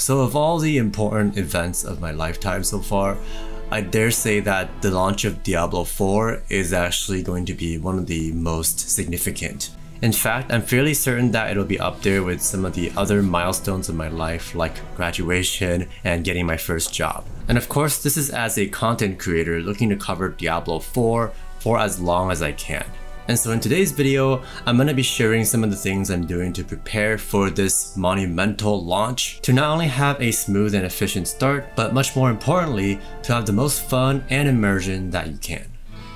So of all the important events of my lifetime so far, I dare say that the launch of Diablo 4 is actually going to be one of the most significant. In fact, I'm fairly certain that it'll be up there with some of the other milestones of my life like graduation and getting my first job. And of course, this is as a content creator looking to cover Diablo 4 for as long as I can. And so in today's video, I'm going to be sharing some of the things I'm doing to prepare for this monumental launch to not only have a smooth and efficient start, but much more importantly, to have the most fun and immersion that you can.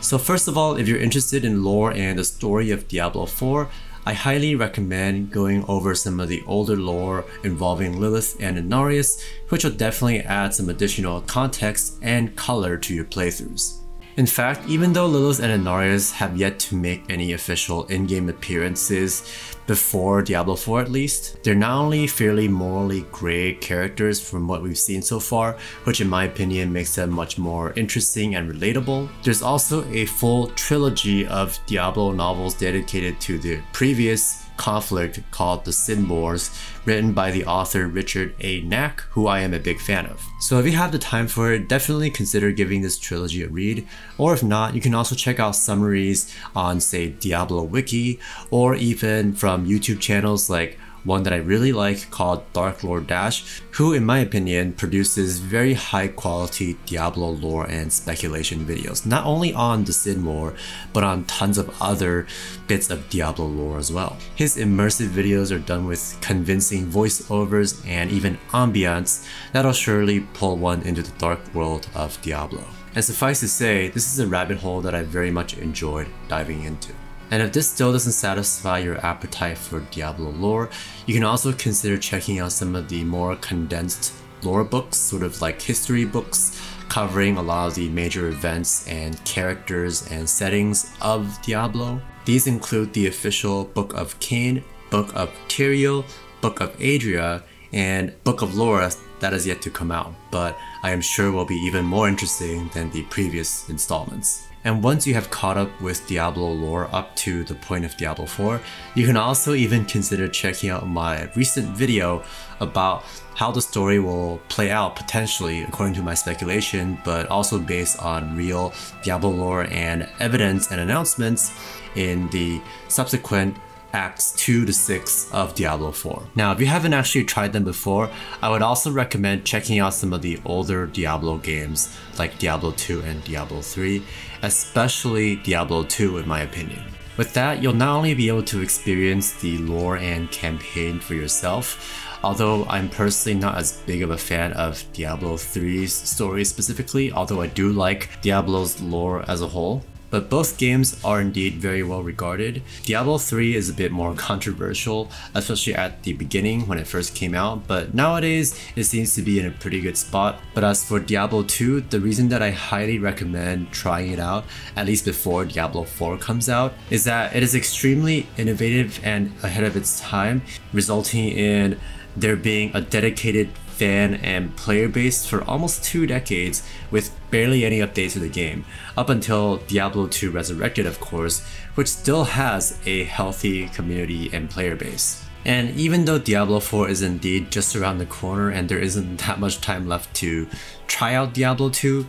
So first of all, if you're interested in lore and the story of Diablo 4, I highly recommend going over some of the older lore involving Lilith and Inarius, which will definitely add some additional context and color to your playthroughs. In fact, even though Lilith and Inarius have yet to make any official in-game appearances before Diablo 4 at least, they're not only fairly morally gray characters from what we've seen so far, which in my opinion makes them much more interesting and relatable. There's also a full trilogy of Diablo novels dedicated to the previous conflict called the Sin Wars, written by the author Richard A. Knack, who I am a big fan of. So if you have the time for it, definitely consider giving this trilogy a read, or if not, you can also check out summaries on, say, Diablo Wiki, or even from YouTube channels like one that I really like called Dark Lore Dash, who in my opinion produces very high quality Diablo lore and speculation videos, not only on the Sin War, but on tons of other bits of Diablo lore as well. His immersive videos are done with convincing voiceovers and even ambience that'll surely pull one into the dark world of Diablo. And suffice to say, this is a rabbit hole that I very much enjoyed diving into. And if this still doesn't satisfy your appetite for Diablo lore, you can also consider checking out some of the more condensed lore books, sort of like history books, covering a lot of the major events and characters and settings of Diablo. These include the official Book of Cain, Book of Tyrael, Book of Adria, and Book of Lore that is yet to come out, but I am sure will be even more interesting than the previous installments. And once you have caught up with Diablo lore up to the point of Diablo 4, you can also even consider checking out my recent video about how the story will play out potentially according to my speculation, but also based on real Diablo lore and evidence and announcements in the subsequent Acts 2 to 6 of Diablo 4. Now, if you haven't actually tried them before, I would also recommend checking out some of the older Diablo games like Diablo 2 and Diablo 3, especially Diablo 2 in my opinion. With that, you'll not only be able to experience the lore and campaign for yourself, although I'm personally not as big of a fan of Diablo 3's story specifically, although I do like Diablo's lore as a whole. But both games are indeed very well regarded. Diablo 3 is a bit more controversial, especially at the beginning when it first came out, but nowadays it seems to be in a pretty good spot. But as for Diablo 2, the reason that I highly recommend trying it out, at least before Diablo 4 comes out, is that it is extremely innovative and ahead of its time, resulting in there being a dedicated fan and player base for almost 2 decades with barely any updates to the game, up until Diablo 2 Resurrected of course, which still has a healthy community and player base. And even though Diablo 4 is indeed just around the corner and there isn't that much time left to try out Diablo 2,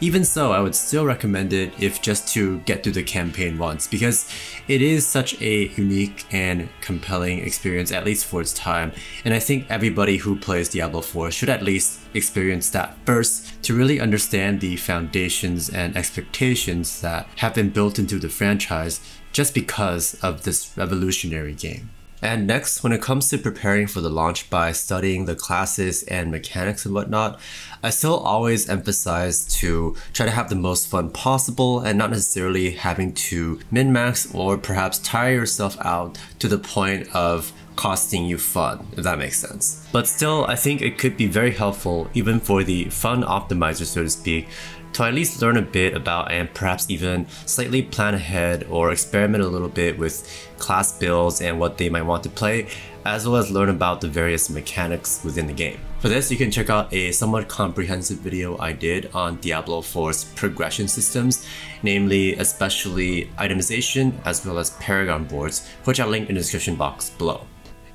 even so, I would still recommend it if just to get through the campaign once, because it is such a unique and compelling experience, at least for its time, and I think everybody who plays Diablo 4 should at least experience that first to really understand the foundations and expectations that have been built into the franchise just because of this revolutionary game. And next, when it comes to preparing for the launch by studying the classes and mechanics and whatnot, I still always emphasize to try to have the most fun possible and not necessarily having to min-max or perhaps tire yourself out to the point of costing you fun, if that makes sense. But still, I think it could be very helpful, even for the fun optimizer, so to speak, to at least learn a bit about and perhaps even slightly plan ahead or experiment a little bit with class builds and what they might want to play, as well as learn about the various mechanics within the game. For this, you can check out a somewhat comprehensive video I did on Diablo 4's progression systems, namely especially itemization as well as Paragon boards, which I'll link in the description box below.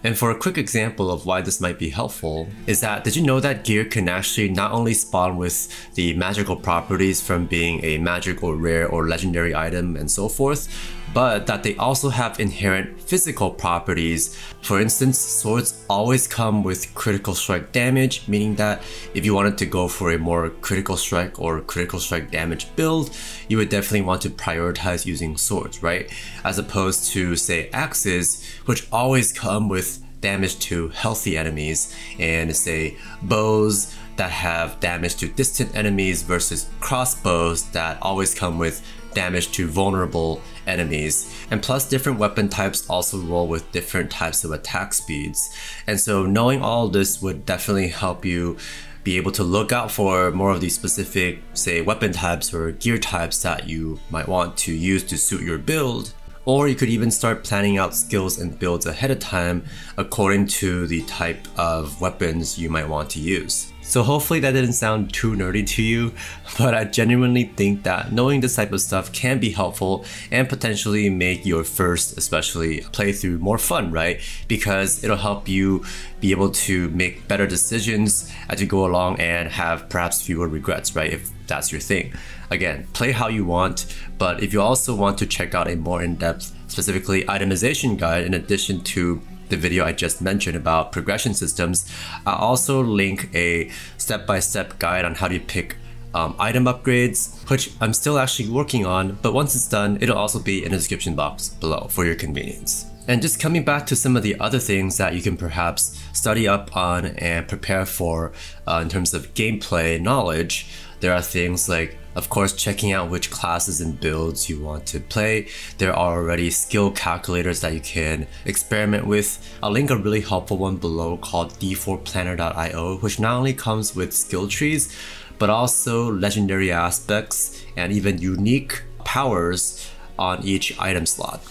And for a quick example of why this might be helpful is that, did you know that gear can actually not only spawn with the magical properties from being a magic or rare or legendary item and so forth, but that they also have inherent physical properties. For instance, swords always come with critical strike damage, meaning that if you wanted to go for a more critical strike or critical strike damage build, you would definitely want to prioritize using swords, right? As opposed to, say, axes, which always come with damage to healthy enemies, and say bows that have damage to distant enemies versus crossbows that always come with damage to vulnerable enemies. And plus, different weapon types also roll with different types of attack speeds. And so knowing all this would definitely help you be able to look out for more of these specific, say, weapon types or gear types that you might want to use to suit your build. Or you could even start planning out skills and builds ahead of time according to the type of weapons you might want to use. So hopefully that didn't sound too nerdy to you, but I genuinely think that knowing this type of stuff can be helpful and potentially make your first, especially, playthrough more fun, right? Because it'll help you be able to make better decisions as you go along and have perhaps fewer regrets, right? If that's your thing. Again, play how you want, but if you also want to check out a more in-depth, specifically itemization guide in addition to the video I just mentioned about progression systems, I'll also link a step-by-step guide on how to pick item upgrades, which I'm still actually working on, but once it's done, it'll also be in the description box below for your convenience. And just coming back to some of the other things that you can perhaps study up on and prepare for in terms of gameplay knowledge, there are things like, of course, checking out which classes and builds you want to play. There are already skill calculators that you can experiment with. I'll link a really helpful one below called d4planner.io, which not only comes with skill trees, but also legendary aspects and even unique powers on each item slot.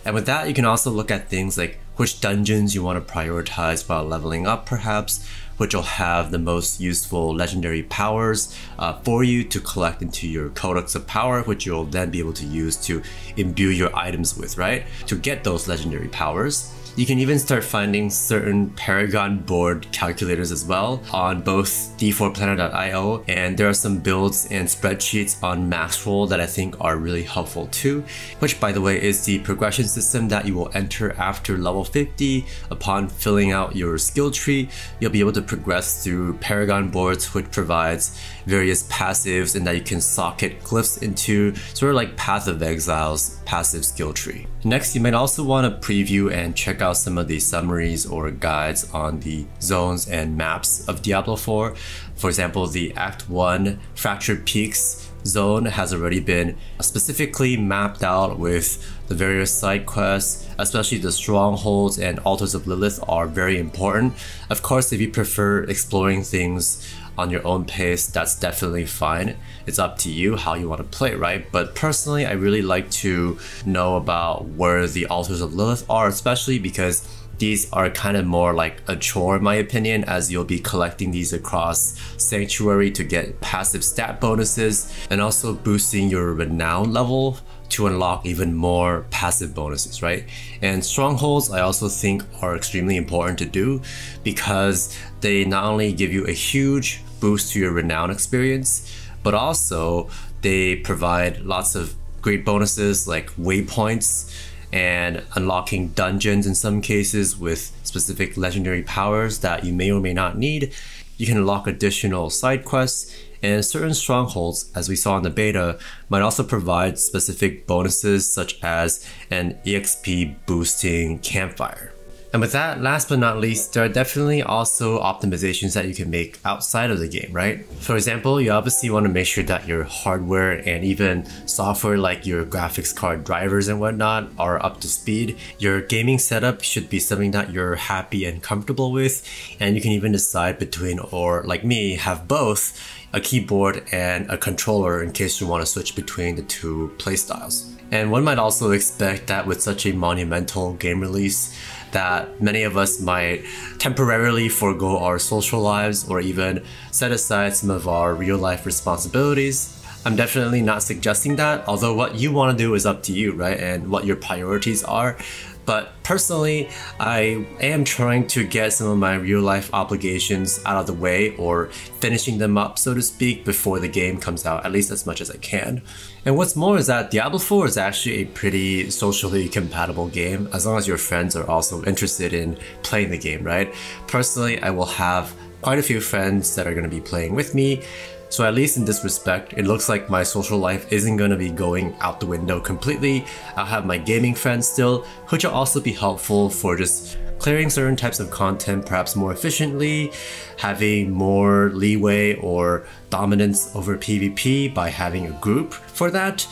And with that, you can also look at things like which dungeons you want to prioritize while leveling up perhaps, which will have the most useful legendary powers for you to collect into your codex of power, which you'll then be able to use to imbue your items with, right? To get those legendary powers. You can even start finding certain Paragon board calculators as well on both d4planner.io, and there are some builds and spreadsheets on Maxroll that I think are really helpful too, which, by the way, is the progression system that you will enter after level 50. Upon filling out your skill tree, you'll be able to progress through Paragon boards, which provides various passives and that you can socket glyphs into, sort of like Path of Exile's passive skill tree. Next, you might also want to preview and check out some of the summaries or guides on the zones and maps of Diablo 4. For example, the Act 1 Fractured Peaks zone has already been specifically mapped out with the various side quests, especially the strongholds and altars of Lilith are very important. Of course, if you prefer exploring things on your own pace, that's definitely fine. It's up to you how you want to play, right? But personally, I really like to know about where the altars of Lilith are, especially because these are kind of more like a chore in my opinion, as you'll be collecting these across Sanctuary to get passive stat bonuses and also boosting your renown level to unlock even more passive bonuses, right? And strongholds I also think are extremely important to do because they not only give you a huge boost to your renown experience, but also they provide lots of great bonuses like waypoints and unlocking dungeons in some cases with specific legendary powers that you may or may not need. You can unlock additional side quests, and certain strongholds, as we saw in the beta, might also provide specific bonuses such as an EXP boosting campfire. And with that, last but not least, there are definitely also optimizations that you can make outside of the game, right? For example, you obviously want to make sure that your hardware and even software like your graphics card drivers and whatnot are up to speed. Your gaming setup should be something that you're happy and comfortable with, and you can even decide between, or like me, have both a keyboard and a controller in case you want to switch between the two playstyles. And one might also expect that with such a monumental game release, that many of us might temporarily forego our social lives or even set aside some of our real life responsibilities. I'm definitely not suggesting that, although what you want to do is up to you, right? And what your priorities are. But personally, I am trying to get some of my real life obligations out of the way, or finishing them up, so to speak, before the game comes out, at least as much as I can. And what's more is that Diablo 4 is actually a pretty socially compatible game, as long as your friends are also interested in playing the game, right? Personally, I will have quite a few friends that are going to be playing with me. So at least in this respect, it looks like my social life isn't going to be going out the window completely. I'll have my gaming friends still, which will also be helpful for just clearing certain types of content perhaps more efficiently, having more leeway or dominance over PvP by having a group for that.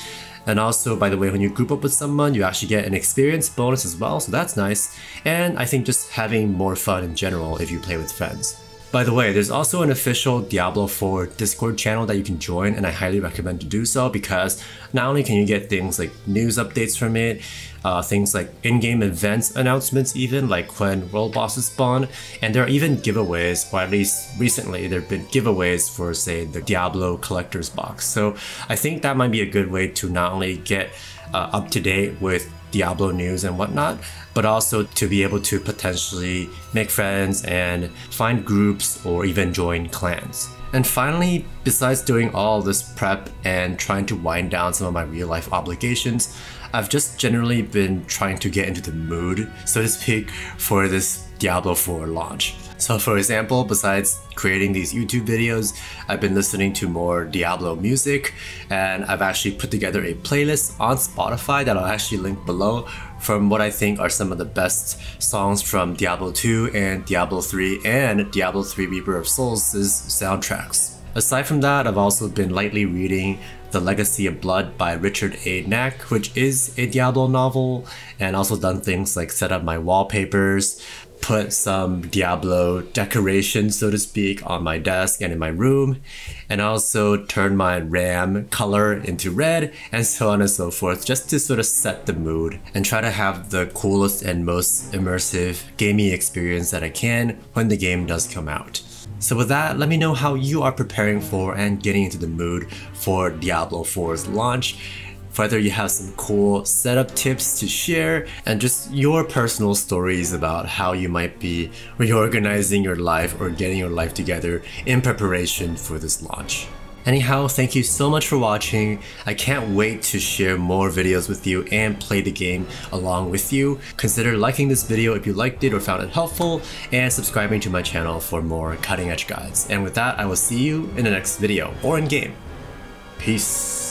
And also, by the way, when you group up with someone, you actually get an experience bonus as well, so that's nice. And I think just having more fun in general if you play with friends. By the way, there's also an official Diablo 4 Discord channel that you can join, and I highly recommend to do so, because not only can you get things like news updates from it, things like in-game events announcements even, like when world bosses spawn, and there are even giveaways, or at least recently there have been giveaways for, say, the Diablo collector's box. So I think that might be a good way to not only get up to date with Diablo news and whatnot, but also to be able to potentially make friends and find groups or even join clans. And finally, besides doing all this prep and trying to wind down some of my real life obligations, I've just generally been trying to get into the mood, so to speak, for this Diablo 4 launch. So for example, besides creating these YouTube videos, I've been listening to more Diablo music, and I've actually put together a playlist on Spotify that I'll actually link below from what I think are some of the best songs from Diablo 2 and Diablo 3 and Diablo 3 Reaper of Souls' soundtracks. Aside from that, I've also been lightly reading The Legacy of Blood by Richard A. Knack, which is a Diablo novel, and also done things like set up my wallpapers, put some Diablo decorations, so to speak, on my desk and in my room, and also turn my RAM color into red, and so on and so forth, just to sort of set the mood and try to have the coolest and most immersive gaming experience that I can when the game does come out. So with that, let me know how you are preparing for and getting into the mood for Diablo 4's launch, whether you have some cool setup tips to share, and just your personal stories about how you might be reorganizing your life or getting your life together in preparation for this launch. Anyhow, thank you so much for watching. I can't wait to share more videos with you and play the game along with you. Consider liking this video if you liked it or found it helpful, and subscribing to my channel for more cutting edge guides. And with that, I will see you in the next video or in game. Peace.